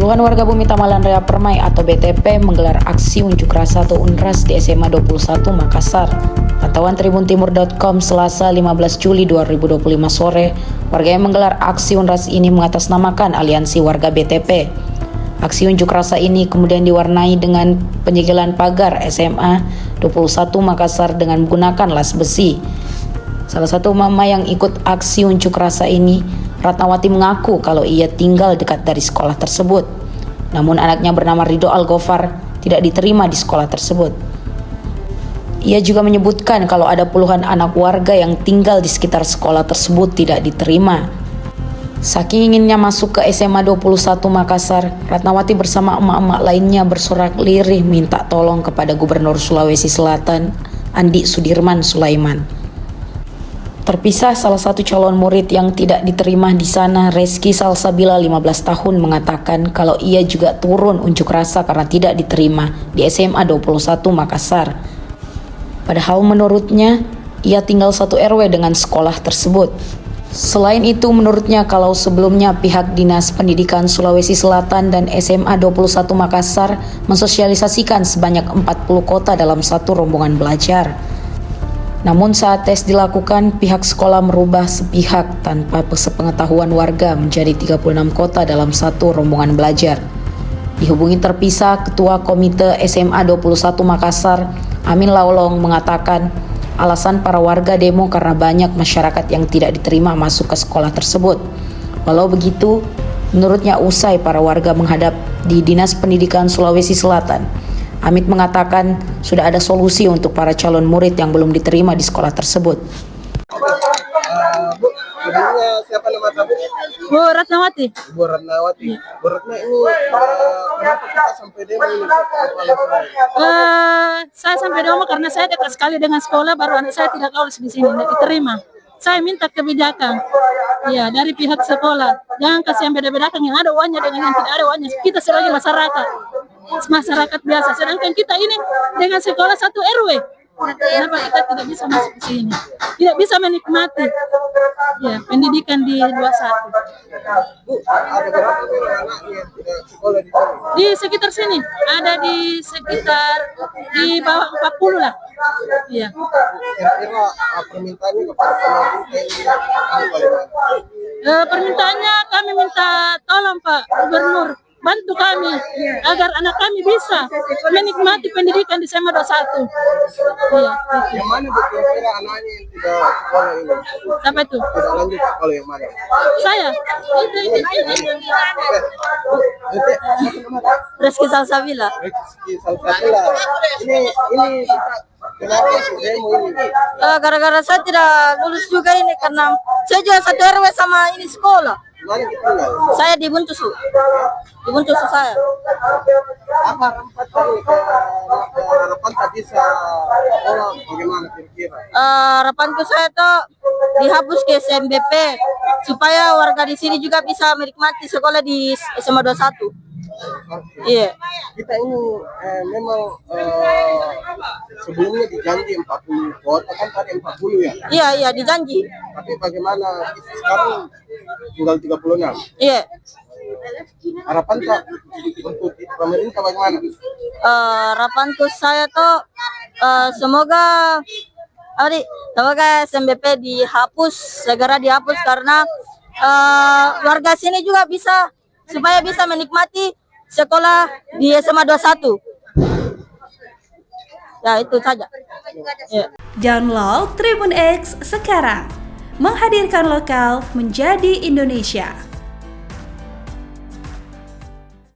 Puluhan warga Bumi Tamalan Rea Permai atau BTP menggelar aksi unjuk rasa atau UNRAS di SMA 21 Makassar. Pantauan tribuntimur.com Selasa 15 Juli 2025 sore, warga yang menggelar aksi UNRAS ini mengatasnamakan Aliansi Warga BTP. Aksi unjuk rasa ini kemudian diwarnai dengan penyegelan pagar SMA 21 Makassar dengan menggunakan las besi. Salah satu mama yang ikut aksi unjuk rasa ini, Ratnawati, mengaku kalau ia tinggal dekat dari sekolah tersebut. Namun anaknya bernama Ridho Algofar tidak diterima di sekolah tersebut. Ia juga menyebutkan kalau ada puluhan anak warga yang tinggal di sekitar sekolah tersebut tidak diterima. Saking inginnya masuk ke SMA 21 Makassar, Ratnawati bersama emak-emak lainnya bersorak lirih minta tolong kepada Gubernur Sulawesi Selatan, Andi Sudirman Sulaiman. Terpisah, salah satu calon murid yang tidak diterima di sana, Reski Salsabila 15 tahun, mengatakan kalau ia juga turun unjuk rasa karena tidak diterima di SMA 21 Makassar. Padahal menurutnya, ia tinggal satu RW dengan sekolah tersebut. Selain itu, menurutnya kalau sebelumnya pihak Dinas Pendidikan Sulawesi Selatan dan SMA 21 Makassar mensosialisasikan sebanyak 40 kota dalam satu rombongan belajar. Namun saat tes dilakukan, pihak sekolah merubah sepihak tanpa sepengetahuan warga menjadi 36 kota dalam satu rombongan belajar. Dihubungi terpisah, Ketua Komite SMA 21 Makassar, Amin Laolong, mengatakan alasan para warga demo karena banyak masyarakat yang tidak diterima masuk ke sekolah tersebut. Walau begitu, menurutnya usai para warga menghadap di Dinas Pendidikan Sulawesi Selatan, Amit mengatakan sudah ada solusi untuk para calon murid yang belum diterima di sekolah tersebut. Bu, sebelumnya siapa nama kamu? Bu Ratnawati. Bu Ratnawati. Bu Ratna, ini kenapa kita sampai demo ini? Saya sampai demo karena saya dekat sekali dengan sekolah, baru anak saya tidak lulus di sini, tidak diterima. Saya minta kebijakan, ya, dari pihak sekolah. Jangan kasih yang beda-bedakan, yang ada uangnya dengan yang tidak ada uangnya. Kita sebagai masyarakat biasa, sedangkan kita ini dengan sekolah satu RW. Kenapa kita tidak bisa masuk ke sini? Tidak bisa menikmati ya pendidikan di 21. Bu, ada berapa anak yang tidak sekolah di sini? Di sekitar sini, ada di sekitar di bawah 40 lah. Iya. Kira-kira permintaannya kepada pemerintah ini apa? Permintaannya kami minta tolong Pak Gubernur, bantu kami agar anak kami bisa menikmati pendidikan di SMA 21. Iya. Yang mana Bu, kira-kira anaknya yang tidak sekolah ini? Sampai itu. Tidak lanjut sekolah yang mana? Saya. Reski Salsabila. Reski Salsabila. Ini kenapa demo ini? Gara-gara saya tidak lulus juga ini karena saya juga satu RW sama ini sekolah. Mana ditinggal? Saya di Buntusu. Di Buntusu saya. Apa harapan tak bisa sekolah, bagaimana kira-kira? Harapanku saya tuh dihapus ke SMBP supaya warga di sini juga bisa menikmati sekolah di SMA 21. Iya. Kita ini memang sebelumnya dijanji 40 kota, kan tadi 40 ya? Iya dijanji. Tapi bagaimana sekarang tinggal 36? Iya. Harapan tak untuk pemerintah bagaimana? Harapanku saya tuh semoga SMBP segera dihapus karena warga sini juga bisa supaya bisa menikmati sekolah di SMA 21. Ya, itu saja. Ya. Download Tribun X sekarang. Menghadirkan lokal menjadi Indonesia.